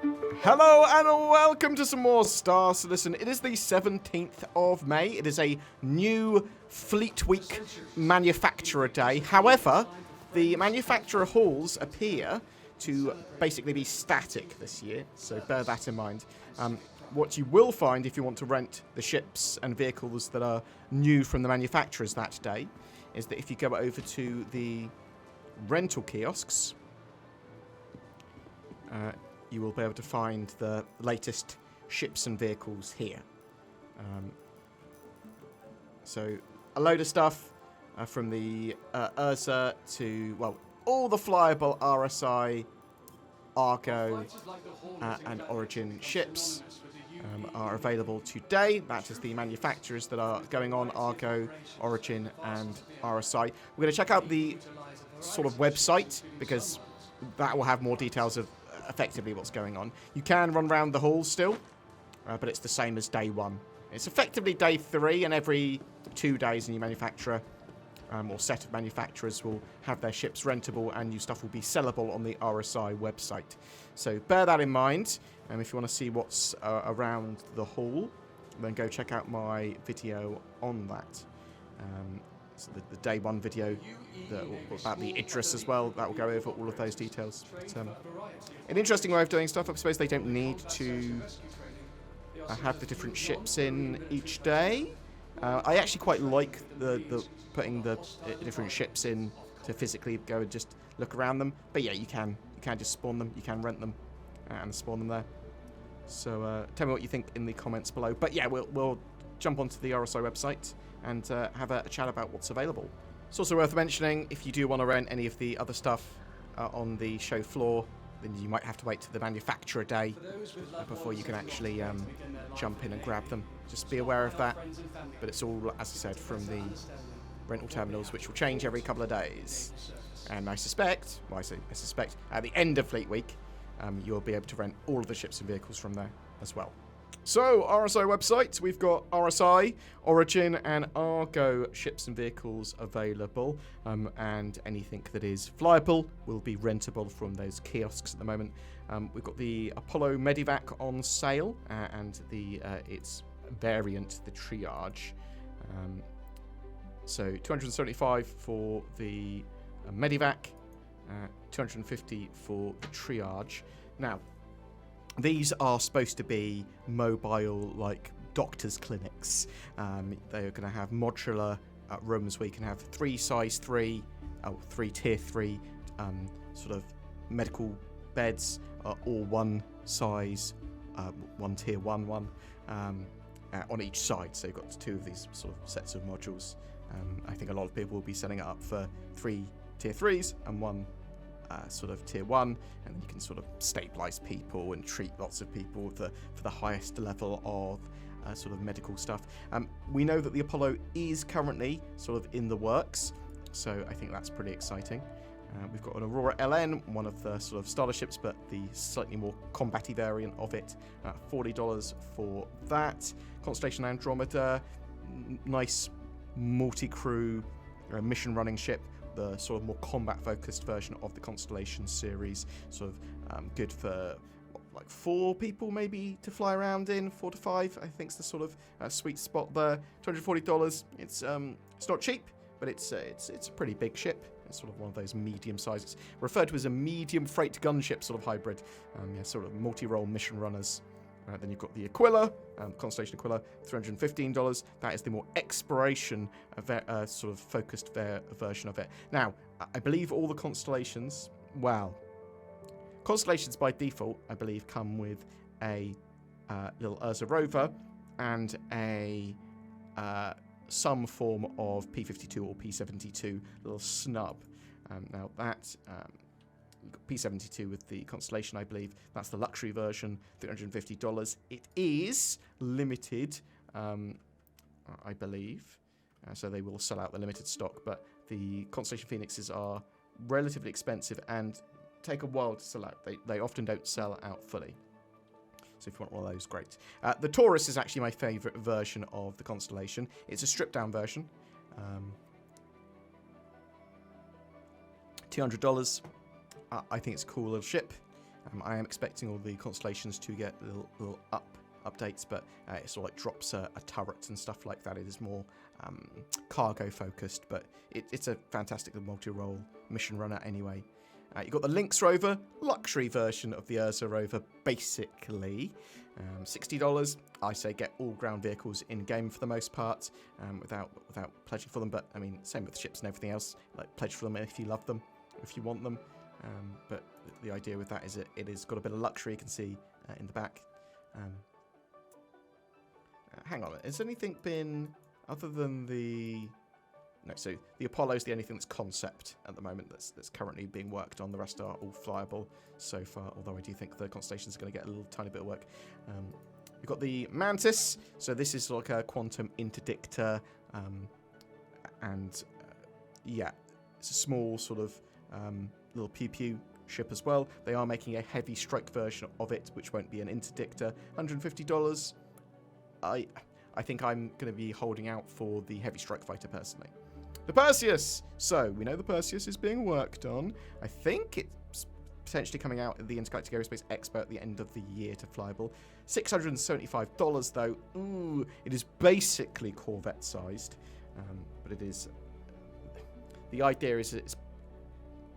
Hello and welcome to some more Star Citizen. It is the 17th of May. It is a new Fleet Week Manufacturer Day. However, the manufacturer halls appear to basically be static this year, so bear that in mind. What you will find if you want to rent the ships and vehicles that are new from the manufacturers that day is that if you go over to the rental kiosks, you will be able to find the latest ships and vehicles here. So a load of stuff from the Ursa to, well, all the flyable RSI, Argo and Origin ships are available today. That is the manufacturers that are going on, Argo, Origin and RSI. We're going to check out the sort of website because that will have more details of effectively what's going on. You can run around the halls still, but it's the same as day one. It's effectively day 3, and every 2 days a new manufacturer or set of manufacturers will have their ships rentable and new stuff will be sellable on the RSI website. So bear that in mind. If you want to see what's around the hall, then go check out my video on that. So the day 1 video about the Idris as well, that will go over all of those details. But, an interesting way of doing stuff. I suppose they don't need to have the different ships in each day. I actually quite like the putting the different ships in to physically go and just look around them. But yeah, you can just spawn them, you can rent them and spawn them there. So tell me what you think in the comments below. But yeah, we'll jump onto the RSI website and have a chat about what's available. It's also worth mentioning, if you do want to rent any of the other stuff on the show floor, then you might have to wait to the manufacturer day before you can actually jump in and grab them. Just be aware of that. But it's all, as I said, from the rental terminals, which will change every couple of days. And I suspect, well, I suspect, at the end of Fleet Week, you'll be able to rent all of the ships and vehicles from there as well. So, RSI website, we've got RSI, Origin and Argo ships and vehicles available, and anything that is flyable will be rentable from those kiosks at the moment. We've got the Apollo Medivac on sale, and its variant, the Triage. So, 275 for the Medivac, 250 for the Triage. Now, these are supposed to be mobile, like, doctors' clinics. They're going to have modular rooms where you can have 3 tier 3 sort of medical beds, or 1 size, 1 tier 1 one on each side. So you've got 2 of these sort of sets of modules. I think a lot of people will be setting it up for 3 tier 3s and 1 sort of tier 1, and then you can sort of stabilize people and treat lots of people for the highest level of sort of medical stuff. We know that the Apollo is currently sort of in the works, so I think that's pretty exciting. We've got an Aurora LN, one of the sort of starter ships, but the slightly more combat-y variant of it. $40 for that. Constellation Andromeda, nice multi-crew mission running ship. The sort of more combat-focused version of the Constellation series, sort of good for like 4 people maybe to fly around in, 4 to 5. I think is the sort of sweet spot there. $240. It's not cheap, but it's a pretty big ship. It's sort of one of those medium sizes, referred to as a medium freight gunship sort of hybrid. Sort of multi-role mission runners. Then you've got the Aquila, Constellation Aquila, $315. That is the more exploration sort of focused version of it. Now, I believe all the Constellations, well, Constellations by default, I believe, come with a little Ursa rover and a some form of P-52 or P-72 little snub. Now that... P-72 with the Constellation, I believe. That's the luxury version, $350. It is limited, I believe. So they will sell out the limited stock. But the Constellation Phoenixes are relatively expensive and take a while to sell out. They often don't sell out fully. So if you want one of those, great. The Taurus is actually my favourite version of the Constellation. It's a stripped-down version. $200. I think it's a cool little ship. I am expecting all the constellations to get little updates, but it sort of like drops a turret and stuff like that. It is more cargo focused, but it's a fantastic multi-role mission runner anyway. You've got the Lynx rover, luxury version of the Ursa rover, basically. $60. I say get all ground vehicles in game for the most part, without pledging for them. But I mean, same with ships and everything else. Like pledge for them if you love them, if you want them. But the idea with that is it has got a bit of luxury. You can see in the back. Hang on, has anything been other than the? No, so the Apollo's the only thing that's concept at the moment that's currently being worked on. The rest are all flyable so far, although I do think the constellations are going to get a little tiny bit of work. We've got the Mantis, so this is like a quantum interdictor, yeah, it's a small sort of little pew-pew ship as well. They are making a heavy strike version of it, which won't be an interdictor. $150. I think I'm going to be holding out for the heavy strike fighter personally. The Perseus! So, we know the Perseus is being worked on. I think it's potentially coming out at the Intergalactic Aerospace Expo at the end of the year to flyable. $675 though. Ooh, it is basically Corvette-sized. But it is... The idea is that it's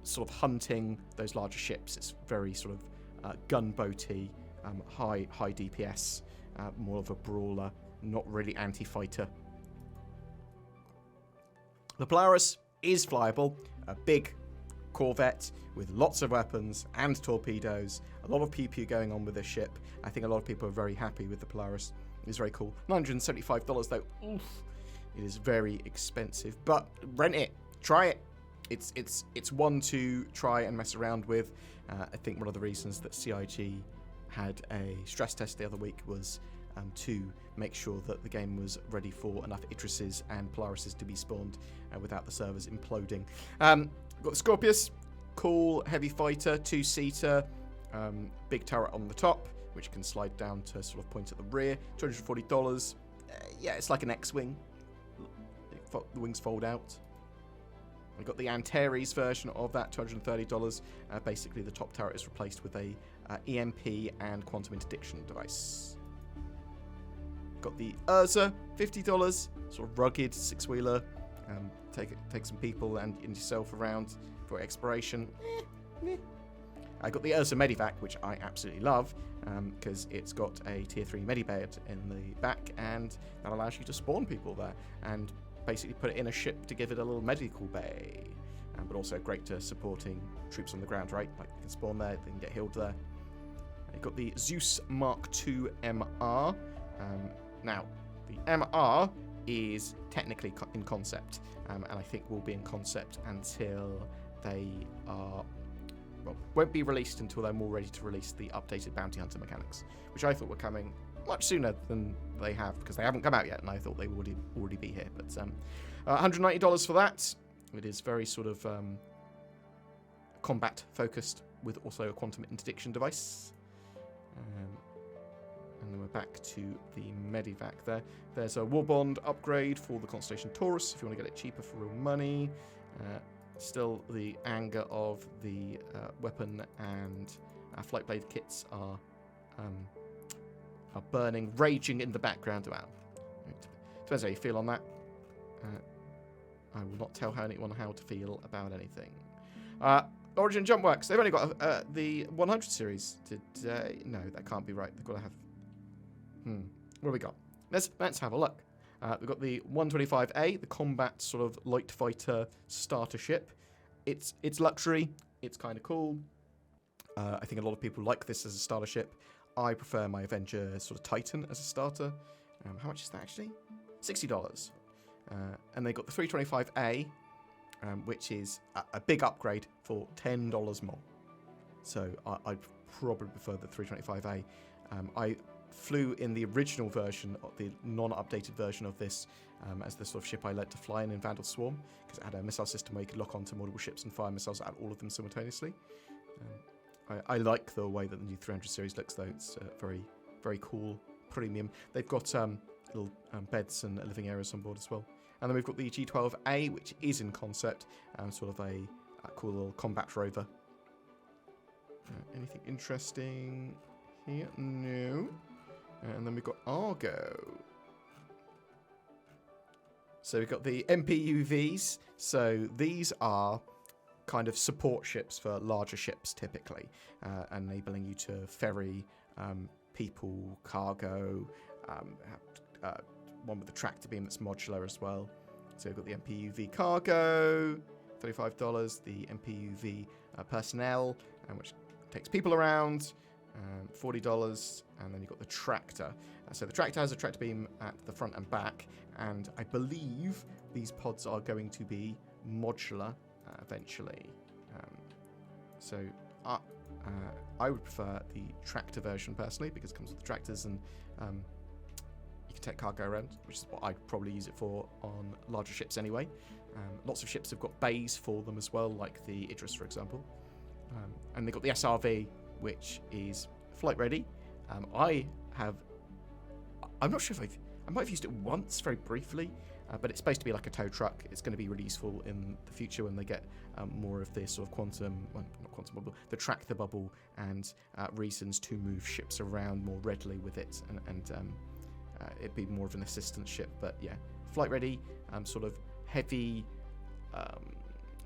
sort of hunting those larger ships. It's very sort of gunboaty, high DPS, more of a brawler, not really anti-fighter. The Polaris is flyable, a big corvette with lots of weapons and torpedoes, a lot of pew-pew going on with this ship. I think a lot of people are very happy with the Polaris. It's very cool. $975 though. Oof. It is very expensive, but rent it, try it. It's one to try and mess around with. I think one of the reasons that CIG had a stress test the other week was to make sure that the game was ready for enough Idrises and Polarises to be spawned without the servers imploding. Got the Scorpius, cool heavy fighter, two-seater, big turret on the top, which can slide down to sort of point at the rear. $240. Yeah, it's like an X-Wing. The wings fold out. We've got the Antares version of that, $230. Basically, the top turret is replaced with a EMP and quantum interdiction device. Got the Ursa, $50, sort of rugged six-wheeler. Take some people and yourself around for exploration. I got the Ursa Medivac, which I absolutely love, because it's got a tier 3 medibed in the back, and that allows you to spawn people there and basically put it in a ship to give it a little medical bay. But also great to supporting troops on the ground, right? Like, they can spawn there, they can get healed there. You've got the Zeus Mark II MR. Now, the MR is technically in concept, and I think will be in concept until they are... Well, won't be released until they're more ready to release the updated Bounty Hunter mechanics, which I thought were coming much sooner than they have, because they haven't come out yet, and I thought they would already be here. But $190 for that. It is very sort of combat-focused, with also a quantum interdiction device. And then we're back to the Medivac there. There's a Warbond upgrade for the Constellation Taurus, if you want to get it cheaper for real money. Still, the anger of the weapon and flight blade kits are burning, raging in the background. Wow. Depends how you feel on that. I will not tell anyone how to feel about anything. Origin Jump Works. They've only got the 100 series today. No, that can't be right. They've got to have... What have we got? Let's have a look. We've got the 125A, the combat sort of light fighter starter ship. It's luxury. It's kind of cool. I think a lot of people like this as a starter ship. I prefer my Avenger sort of Titan as a starter. How much is that actually? $60. And they got the 325A, which is a big upgrade for $10 more. So I'd probably prefer the 325A. I flew in the original version, the non-updated version of this, as the sort of ship I learnt to fly in Vandal Swarm, because it had a missile system where you could lock onto multiple ships and fire missiles at all of them simultaneously. I like the way that the new 300 series looks, though. It's very, very cool, premium. They've got little beds and living areas on board as well. And then we've got the G12A, which is in concept, sort of a cool little combat rover. Anything interesting here? No. And then we've got Argo. So we've got the MPUVs. So these are kind of support ships for larger ships, typically, enabling you to ferry people, cargo, one with the tractor beam that's modular as well. So we've got the MPUV cargo, $35, the MPUV personnel, which takes people around, $40, and then you've got the tractor. So the tractor has a tractor beam at the front and back, and I believe these pods are going to be modular eventually. So I would prefer the tractor version personally, because it comes with the tractors and you can take cargo around, which is what I'd probably use it for on larger ships anyway. Lots of ships have got bays for them as well, like the Idris, for example. And they've got the SRV, which is flight ready. I'm not sure if I might have used it once, very briefly, but it's supposed to be like a tow truck. It's going to be really useful in the future when they get more of this sort of quantum, well, not quantum bubble, the tractor bubble, and reasons to move ships around more readily with it, and it'd be more of an assistance ship. But yeah, flight ready, sort of heavy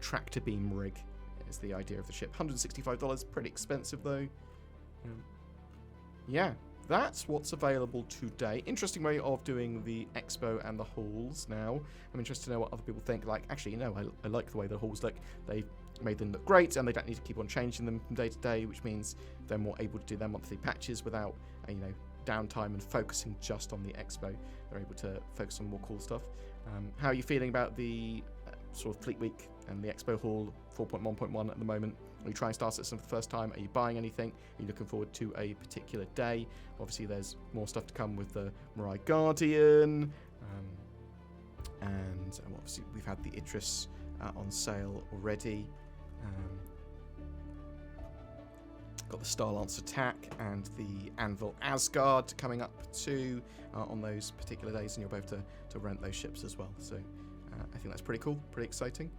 tractor beam rig is the idea of the ship. $165, pretty expensive though. Yeah, that's what's available today. Interesting way of doing the Expo and the halls now. I'm interested to know what other people think. Like, actually, you know, I like the way the halls look. They've made them look great, and they don't need to keep on changing them from day to day, which means they're more able to do their monthly patches without, you know, downtime and focusing just on the Expo. They're able to focus on more cool stuff. How are you feeling about the sort of Fleet Week and the Expo Hall 4.1.1 at the moment? Are you trying Star Citizen for the first time? Are you buying anything? Are you looking forward to a particular day? Obviously, there's more stuff to come with the Mirai Guardian. And obviously, we've had the Idris on sale already. Got the Starlance Attack and the Anvil Asgard coming up too on those particular days, and you'll be able to rent those ships as well. So I think that's pretty cool, pretty exciting.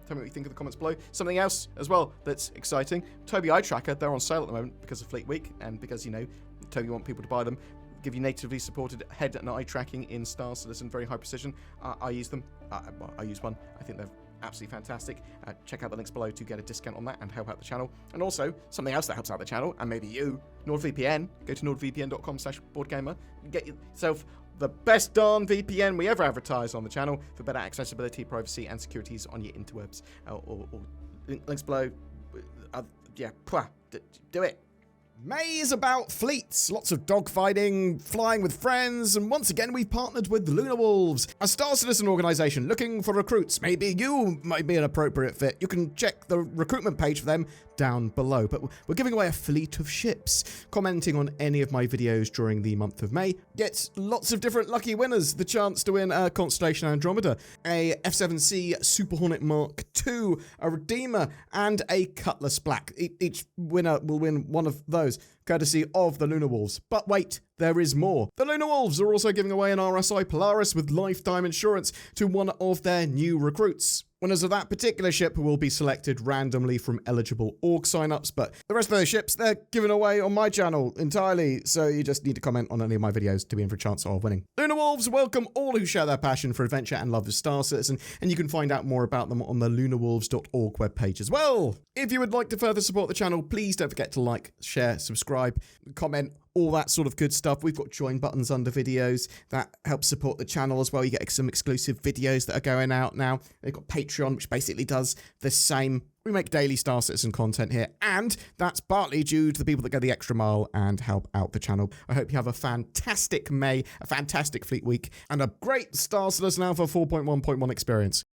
Tell me what you think in the comments below. Something else as well that's exciting. Tobii Eye Tracker, they're on sale at the moment because of Fleet Week, and because, you know, Tobii want people to buy them. Give you natively supported head and eye tracking in Star Citizen, very high precision. I use them. I use one. I think they're absolutely fantastic. Check out the links below to get a discount on that and help out the channel. And also, something else that helps out the channel, and maybe you, NordVPN. Go to nordvpn.com/BoredGamer. Get yourself the best darn VPN we ever advertise on the channel for better accessibility, privacy, and securities on your interwebs. Or links below. Yeah, do it. May is about fleets, lots of dogfighting, flying with friends, and once again we've partnered with Lunar Wolves, a Star Citizen organisation looking for recruits. Maybe you might be an appropriate fit. You can check the recruitment page for them down below. But we're giving away a fleet of ships. Commenting on any of my videos during the month of May gets lots of different lucky winners. The chance to win a Constellation Andromeda, a F7C Super Hornet Mark II, a Redeemer, and a Cutlass Black. Each winner will win one of those, courtesy of the Lunar Wolves. But wait, there is more. The Lunar Wolves are also giving away an RSI Polaris with lifetime insurance to one of their new recruits. Winners of that particular ship will be selected randomly from eligible org signups, but the rest of those ships, they're given away on my channel entirely, so you just need to comment on any of my videos to be in for a chance of winning. Lunar Wolves welcome all who share their passion for adventure and love of Star Citizen, and you can find out more about them on the lunarwolves.org webpage as well. If you would like to further support the channel, please don't forget to like, share, subscribe, comment, all that sort of good stuff. We've got join buttons under videos that help support the channel as well. You get some exclusive videos that are going out now. They've got Patreon, which basically does the same. We make daily Star Citizen content here, and that's partly due to the people that go the extra mile and help out the channel. I hope you have a fantastic May, a fantastic Fleet Week, and a great Star Citizen Alpha 4.1.1 experience.